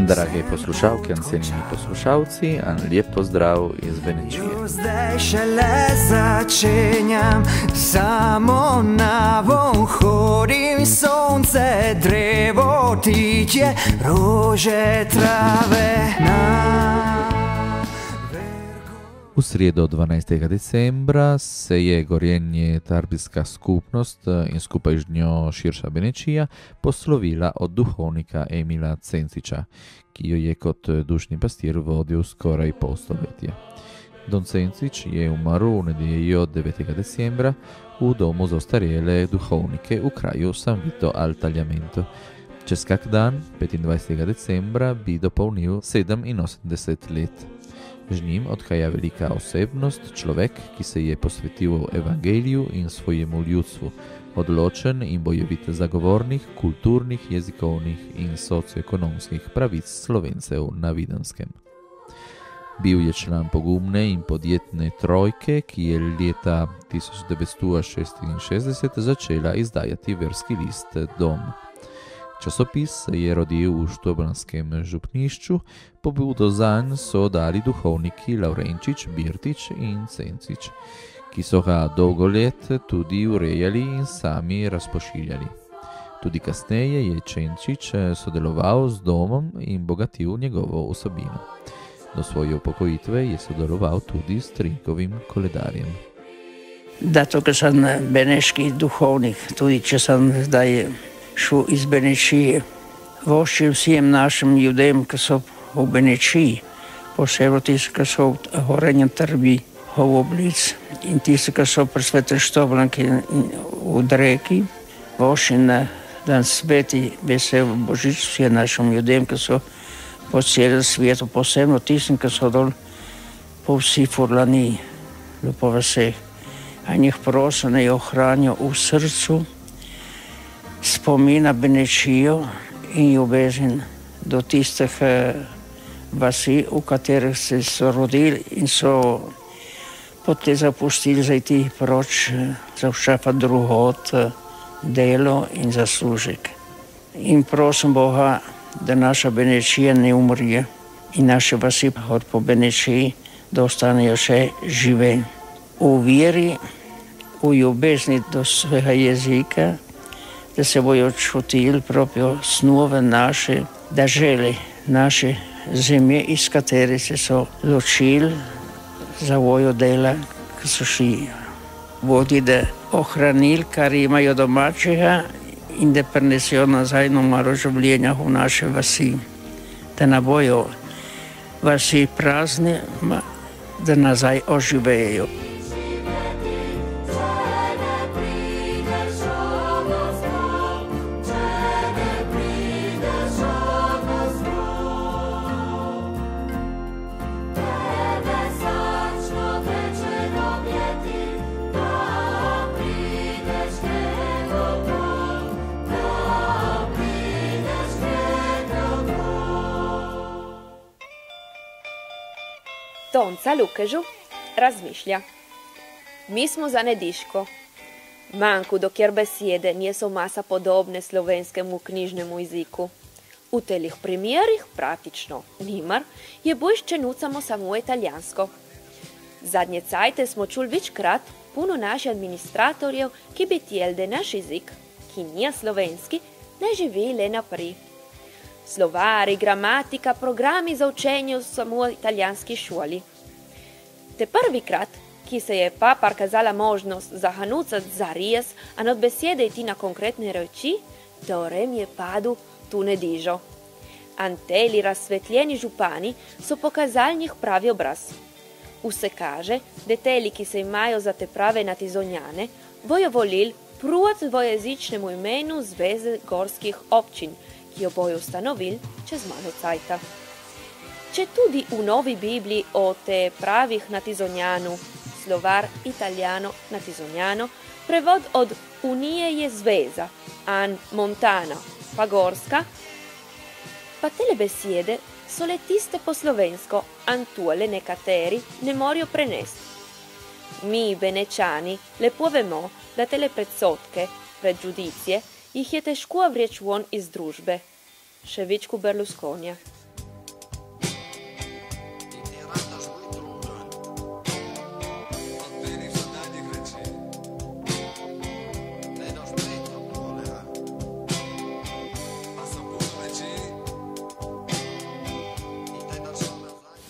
Drage poslušalke in cenjeni poslušalci, lep pozdrav iz Benečije. Zdaj šele začenjam, samo navon hodim, sonce, drevo, titje, rože, trave V sredo 12. decembra se je Gorenje Tarbijska skupnost in skupaj z njo širša Benečija poslovila od duhovnika Emila Cenciča, ki jo je kot dušni pastir vodil skoraj pol stoletja. Don Cencič je umrl v nedeljo 9. decembra v domu za ostarele duhovnike v kraju San Vito al Tagliamento. Čez kak dan, 25. decembra, bi dopolnil 87 let. Z njim odhaja velika osebnost, človek, ki se je posvetil evangeliju in svojemu ljudstvu, odločen in bojevit zagovornik kulturnih, jezikovnih in socioekonomskih pravic Slovencev na Videnskem. Bil je član pogumne in podjetne trojke, ki je leta 1966 začela izdajati verski list Dom. Časopis se je rodil v Štobranskem župnišču, pobudo zanj so dali duhovniki Lavrenčič, Birtič in Cencič, ki so ga dolgo let tudi urejali in sami razpošiljali. Tudi kasneje je Cencič sodeloval z domom in bogatil njegovo vsebino. Do svoje upokojitve je sodeloval tudi s Trinkovim koledarjem. Da, to, ker sem beneški duhovnik, tudi če sem zdaj šel iz Benečije, voščil vsem našim ljudem, ki so v Benečiji, posebej tisti, ki so v Gorenjem Trbiji, v Oblici in tisti, ki so pri Svetej Štoblanki v Dreki, voščil na dan sveti vesel Božič vsem našim ljudem, ki so po celem svetu, posebno tistim, ki so dol po vsi Furlaniji, lepo vseh. A njih prosim, naj ohranijo v srcu spomina Benečijo in ljubezen do tistih vasi, v katerih se so rodili in so potem zapustili za iti proč za všepa drugod, delo in zaslužek. In prosim Boga, da naša Benečija ne umrje in naše vasi po Benečiji, da ostanejo še žive v veri, v ljubezni do svojega jezika, da se bojo čutili proprio snove naše, da želi naše zemlje, iz katere se so ločili za vojo dela, ki so šli vodi, da ohranili, kar imajo domačega in da prinesijo nazaj nomaro življenja v naše vasi. Da ne bojo vasi prazne, da nazaj oživejo. Tonca Lukežu razmišlja. Mi smo za nediško. Manjku, dokjer besede niso masa podobne slovenskemu knjižnemu jeziku. V telih primerih praktično nimar je boljš, če nucamo samo italijansko. Zadnje cajte smo čuli večkrat puno naših administratorjev, ki bi tijel, da naš jezik, ki nije slovenski, ne živi le naprej. Slovari, gramatika, programi za učenje v samo italijanski šoli. Te prvikrat, ki se je pa kazala možnost zahanucati za res, a od besede iti na konkretne reči, teorem je padu tu nedižo. Anteli razsvetljeni župani so pokazali njih pravi obraz. Vse kaže, da teli, ki se imajo za te prave natizonjane, bojo volili prut dvojezičnemu imenu Zveze gorskih občin, ki jo bojo ustanovili čez malo cajta. Če tudi v Novi Bibliji o te pravih natizonjanu, slovar italijano natizonjano, prevod od Unije je zveza, an montana, pa gorska, pa tele besede so le tiste po slovensko, antule nekateri ne morajo prenesti. Mi, Benečani, lepo vemo, da tele predsodke, pregiudicije, jih je težko vreči von iz družbe. Še več kot Berlusconija.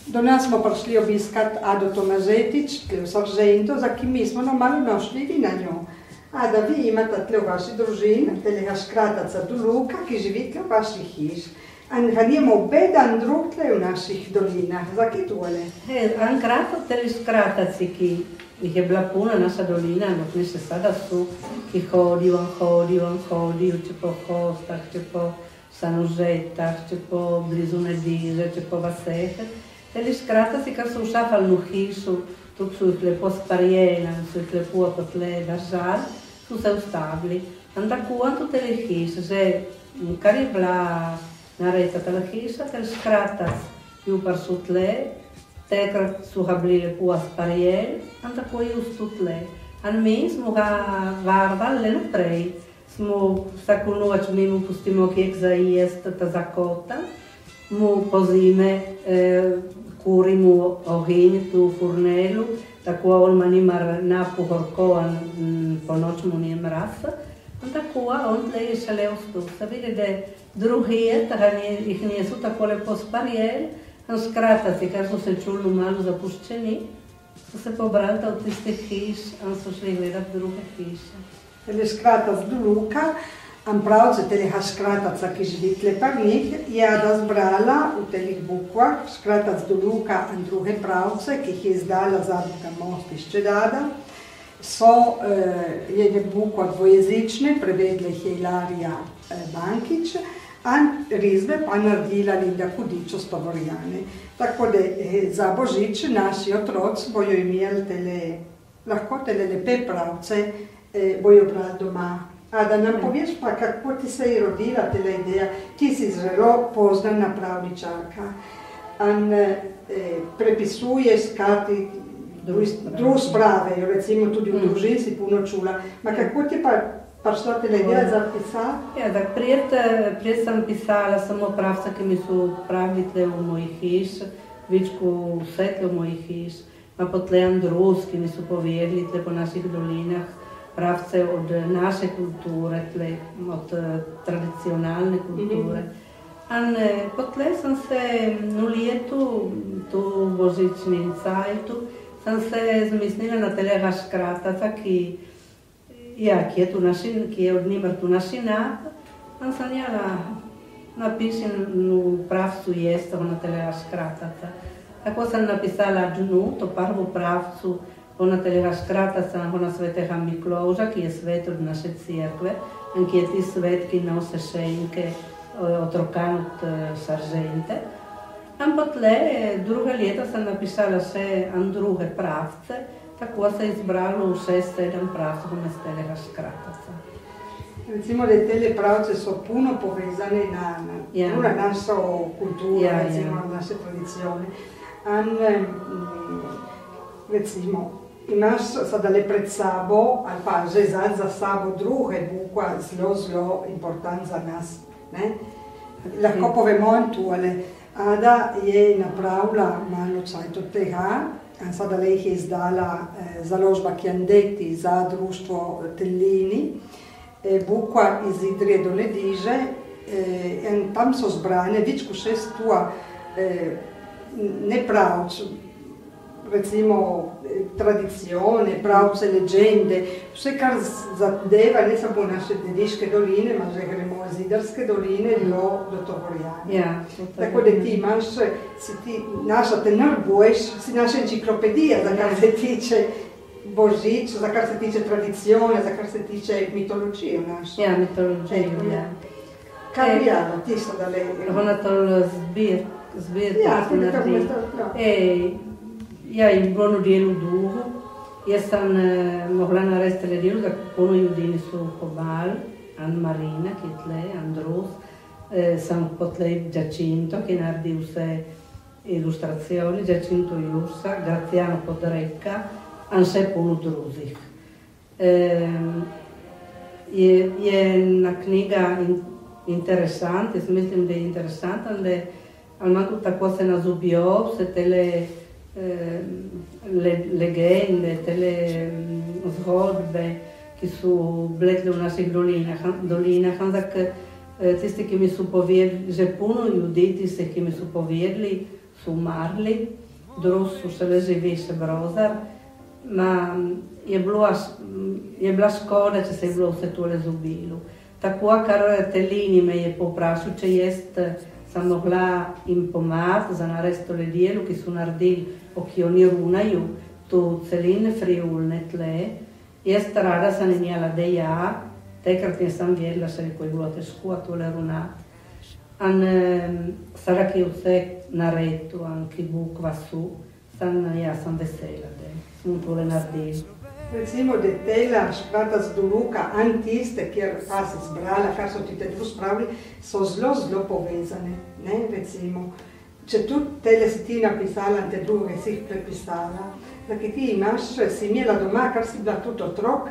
Do nas smo prišli obiskat Ado Tomazetić, tle v Sargento, za ki mi smo malo našli na njo. Ada, vi imate tle v vaši družini, telega škrataca Duluka, ki živi tle v vaših hiš. In ga nimamo bedan drug tle v naših dolinah. Zakaj tole? Ankrat teli škrataci, ki jih je bila puna naša dolina, ampak mi še sada su, ki hodijo, če po hostah, če po Sanožetah, če po blizu Nediže, če po vaseh. Teli škrataci, kar so ušafali v hišu, tudi so jih lepo sparjeli, so jih lepo potle držali, so se ustavili. In tako tu teli hiš, že kar je bila narejca tela hiša, teli škratac ju prišel tle, tekrat so ga bili lepo sparjeli, in tako je ustal tle. In mi smo ga varvali le naprej. Smo vsako noč mi mu pustimo kek za jesti, ta zakota. Mu po zime kurimo ogenj tu v furnelu, tako on ma nima napuhorko, po noč mu nije mraz. In tako on tle je šele ustal. Se vidi, da drugi jih nisu tako lepo sparjeli, in škrataci, kar so se čuli malo zapuščeni, so se pobrali od tistih hiš in so šli gledati druge hiše. Tele škratac Duluka, in pravce telega škrataca, ki živi tle pri njih, je Ada zbrala v telih bukvah, škratac Duluka in druge pravce, ki jih je izdala Zadruga Most iz Čedada. Je bukva dvojezične, prevedla jih je Ilarija Bankić, in risbe pa naredila Linda Hudič s Tovorjane. Tako da za Božič naši otroci bojo imeli lahko tele lepe pravce, bojo brali doma. Ada, nam poveš pa, kako ti se je rodila tela ideja? Ti si zelo poznana pravničarka in prepisuješ, kati drug spravejo, recimo tudi v družini si puno čula. Ma kako ti pa prišla tela ideja za pisati? Ja, tak pred sem pisala samo pravca, ki mi so pravili tle v mojih hiš, večko vse tle v mojih hiš. Ma potle Andrus, ki mi so povedali tle po naših dolinah, pravce od naše kulture, tle, od tradicionalne kulture. In potle sem se v letu, tu v božičnem cajtu, sem se zamislila na telega škrataca, ki je od njima tu našinat, in sem jela napišen v pravcu jesteho na telega škrataca. Tako sem napisala dnu, to prvo pravcu, ona telega škrataca na svetega Mikloža, ki je svet od naše cerkve, in ki je ti svet, ki nose šenke otrokan od Saržente. In potle, druga leta sem napisala še druge pravce, tako se je izbralo 6-7 pravcev na telega škrataca. Recimo, da tele pravce so puno povezane na našo kulturo, recimo, na naše tradicione. In recimo, imaš sadale pred sabo, ali pa že za sabo druge bukva zelo important za nas. Lahko povemo in tu, ali Ada je napravila malo čajt od tega, in sadale jih je izdala založba Chiandetti za društvo Tellini, bukva iz Idrije do Nediže, in tam so zbrane več kot 6 ne pravc, recimo tradicione, pravce, legende, vse kar zadeva ne samo naše Dediške doline, ma že gremo iz Idarske doline do Tovorjane. Ja, tako da ti imaš, naša te narbuješ, si naša enciklopedija, za kar se tiče Božič, za kar se tiče tradicione, za kar se tiče mitologije naše. Ja, mitologije, ja. Kaj bi jala, tisto da le? Ona to zbir, ja, tako naredi. Ja, in bilo delu duhu. Jaz sem mogla narediti tele delu, da puno ljudi niso pobali, An Marina, ki je tle, Andrus, sem potle Giacinto, ki naredi vse ilustracioni, Giacinto Jursa, Graziano Podrecka, in še puno drugih. Je ena knjiga interesant, jaz mislim, da je interesantna, da tako se nazubijo vse tele legende, tele zgodbe, ki so bile v naših dolinah, ampak tisti, ki mi so povedali, že puno ljudi, tisti, ki mi so povedali, su Marli, drus su Selesivis brother, ma je bila škoda, če se je bilo vse tole zubilo. Tako, kar telini me je poprašal, če jaz sem mogla jim pomagati za narediti tole delo, ki so naredili, ki oni runaju, to celine friulne tle. Jaz rada sem imela da ja, takrat nisem vedela, se je bilo težko tole runati. In sada, ki je vse naredil, ki Bog vasu, jaz sem vesela, da smo tole naredili. Recimo, da tela škrata z doluka, an tiste, kjer pa se zbrala, kar so ti te dru spravili, so zelo povezane, ne, recimo. Če tudi tele si ti napisala, te druge si jih prepisala, da ki ti imaš, si imela doma, kar si bila tudi otrok.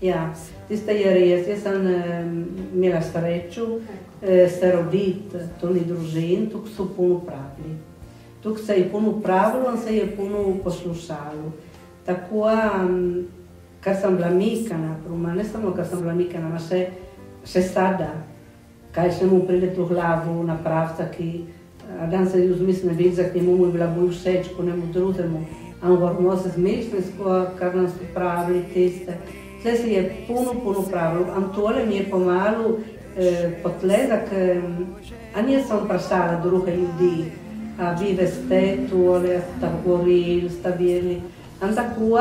Ja, tiste je res, jaz sem imela srečo se roditi, to ni družin, tukaj so puno pravili. Tukaj se je puno pravilo in se je puno poslušalo. Tako, kar sem bila mikana, ne samo kar sem bila mikana, ma še sada, kaj še mu pride v glavu na pravca, ki dan se juz mislim vidza, ki mu je bila bolj všeč po nemu drugemu, a govorimo se zmišljensko, kar nam so pravili tiste. Vse se je puno pravilo, a tole mi je pomalo potledak, a nisem vprašala druge ljudi, a vi veste tole, sta govorili, sta videli. Tako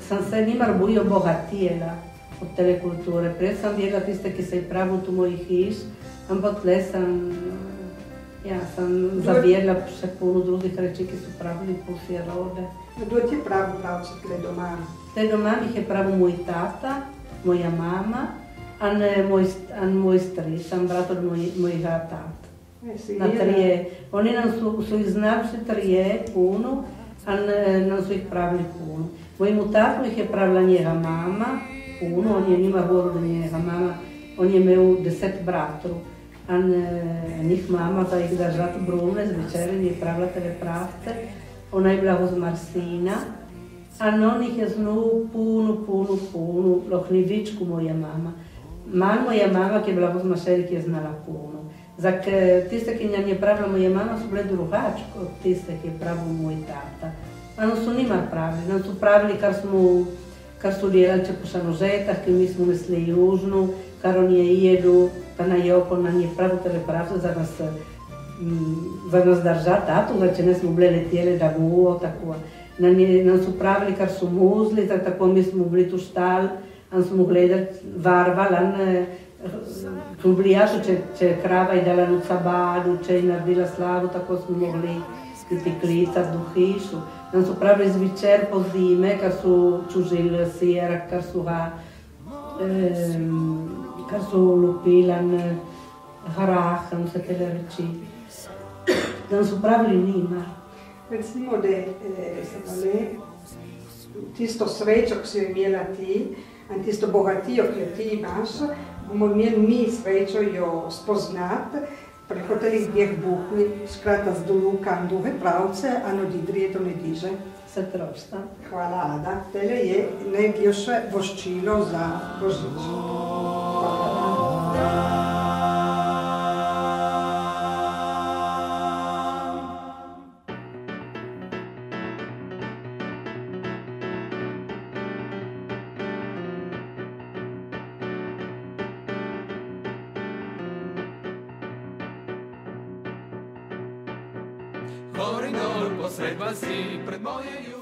sem se nimar bolj obogatila od tele kulture. Prej sem vedela tiste, ki se je pravil tu mojih hiš, ampak tle sem zavedla še puno drugih reči, ki so pravili po vse rode. Kdo ti je pravil pravce tle doma? Tle doma mi je pravil moj tata, moja mama in moj stric, sem brat od mojega tata. Na trije. Oni nam so jih znali vse trije, puno, in nam so jih pravili puno. Mojemu tatu jih je pravila njega mama, puno, on je nima govoril da njega mama, on je imel 10 bratov. In njih mama, da jih držati brune, zvečer je pravila tele pravce, ona je bila voz Marsina, in on jih je znal puno, lahko ni več kot moja mama. Manj moja mama, ki je bila voz Mašeri, ki je znala puno. Tiste, ki nam je pravila moja mama, so bile drugače od tiste, ki je pravil moj tata. Nam so nima pravili, nam so pravili, kar so delali če po Šanožetah, ki mi smo mislili južno, kar on je jedu, pa na joko nam je pravil tele pravce za nas držati tatu, če ne smo bile letjeli da bo, tako. Nam so pravili, kar so muzli, tako mi smo bili tu štali, in smo gledali, varvali, smo bili jaši, če krava je dala na sabadu, če je naredila slavu, tako smo mogli biti klicati do hišu. Nam so pravili zvečer po zime, kar so čužili sira, kar so lupili grah, vse tele reči. Nam so pravili nima. Recimo, da tisto srečo, ki si jo imela ti, in tisto bogatijo, ki jo ti imaš, bomo imeli mi srečo jo spoznati preko telih dveh bukvi, skrata z doluka in druge pravce, in od Idrije do Nediže. Se trošta. Hvala, Ada. Tele je najljubše voščilo za Božič.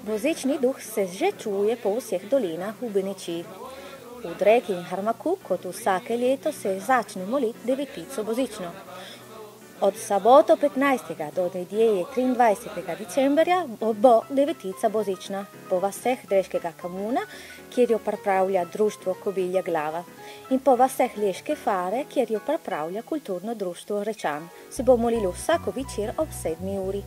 Božični duh se že čuje po vseh dolinah v Benečiji. V Dreki in Harmaku, kot vsake leto, se začne moliti devetico božično. Od soboto 15. do nedjelje 23. decembrja bo devetica božična po vaseh Dreškega kamuna, kjer jo pripravlja društvo Kobilja glava, in po vaseh Leške fare, kjer jo pripravlja kulturno društvo Rečan. Se bo molilo vsako večer ob 7 uri.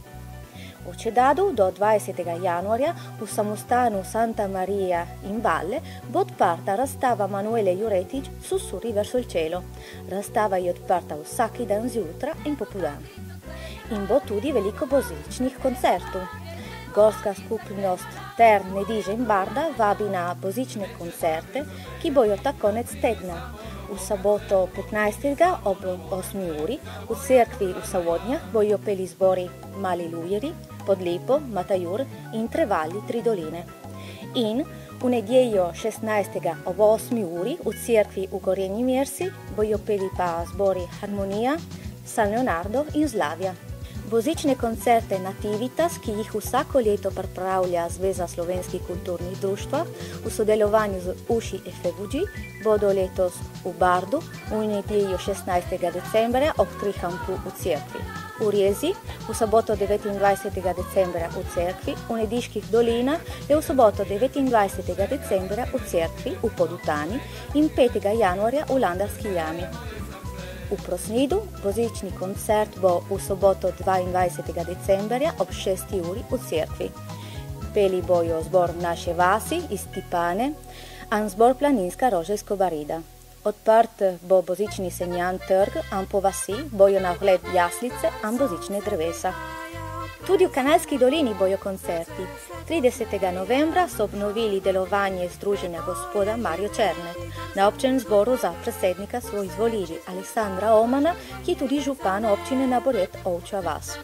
V Čedadu do 20. januarja v samostanu Santa Maria in Valle bo odprta razstava Manuele Juretić Sussurri verso il cielo. Razstava je odprta vsaki dan zjutraj in popoldan. In bo tudi veliko božičnih koncertov. Gorska skupnost Ter Nediže in Barda vabi na božične koncerte, ki bojo ta konec tedna. u saboto 15. ob 8 uri u cerkvi u Savodnjah bojo peli zbori Mali Lujeri, Podlipo, Matajur in Trevalji Tri doline. In u nedjeljo 16. ob 8 uri u cerkvi u Gorenji Mjersi bojo peli pa zbori Harmonija, San Leonardo in Zlavja. Božične koncerte Nativitas, ki jih vsako leto pripravlja Zveza slovenskih kulturnih društva v sodelovanju z Uši Efebuđi, bodo letos v Bardu v nedjeljo 16. decembra ob 3:30 v cerkvi. V Rijezi v soboto 29. decembra v cerkvi, v Nediških dolinah je v soboto 29. decembra v cerkvi v Podutani in 5. januarja v Landarski jami. V Prosnidu božični koncert bo v soboto 22. decembra ob 6. uri v cerkvi. Peli bojo zbor Naše vasi iz Tipane, an zbor Planinska Rožejsko Barida. Odprt bo božični senjan trg, an po vasi bojo na ogled jaslice, an božične drevesa. Tudi v Kanalski dolini bojo koncerti. 30. novembra so obnovili delovanje Združenja gospoda Marjo Černet. Na občinem zboru za predsednika so izvolili Aleksandra Omana, ki je tudi župan občine Naboret Ovča vas.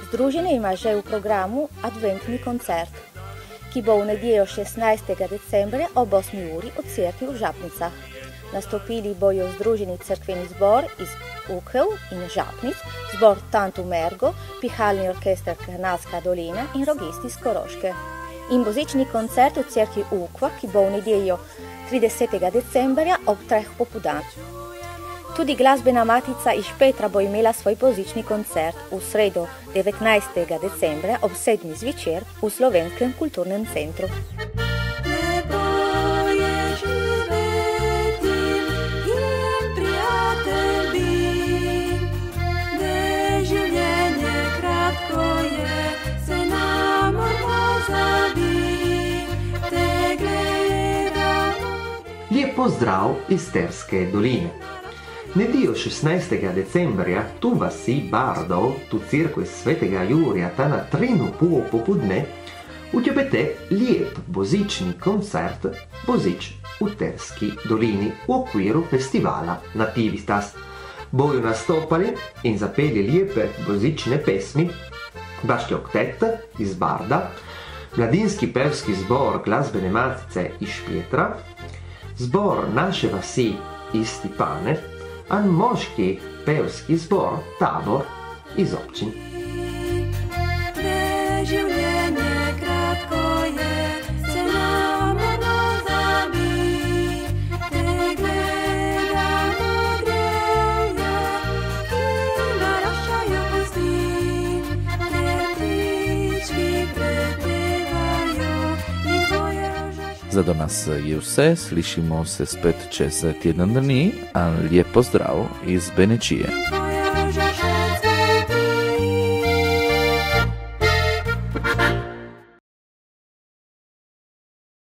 Združenje ima že v programu adventni koncert, ki bo v nedjeljo 16. decembra ob 8. uri v cerkvi v Žapnicah. Nastopili bojo Združeni cerkveni zbor iz Ukev in Žapnic, zbor Tantum Ergo, pihalni orkester Kanalska dolina in rogisti iz Koroške. In božični koncert v cerkvi Ukva, ki bo v nedjeljo 30. decembra ob 3. popoldan. Tudi glasbena matica iz Petra bo imela svoj božični koncert v sredo 19. decembra ob 7. zvečer v Slovenskem kulturnem centru. Lijep pozdrav iz Terske doline. Nedjeljo 16. decembra tu vasi Bardo, tu cerkvi svetega Jurija, ta na 3:30 popodne, utjebete lijep božični koncert Božič v Terski dolini v okviru festivala Nativitas. Bojo nastopali in zapeli lijepe božične pesmi Baški oktet iz Barda, mladinski pevski zbor glasbene matice iz Petra, zbor Naše vasi iz Tipane, an moški pevski zbor Tabor iz občin. Za danas je vse, slišimo se spet čez teden dni, a lijep pozdrav iz Benečije.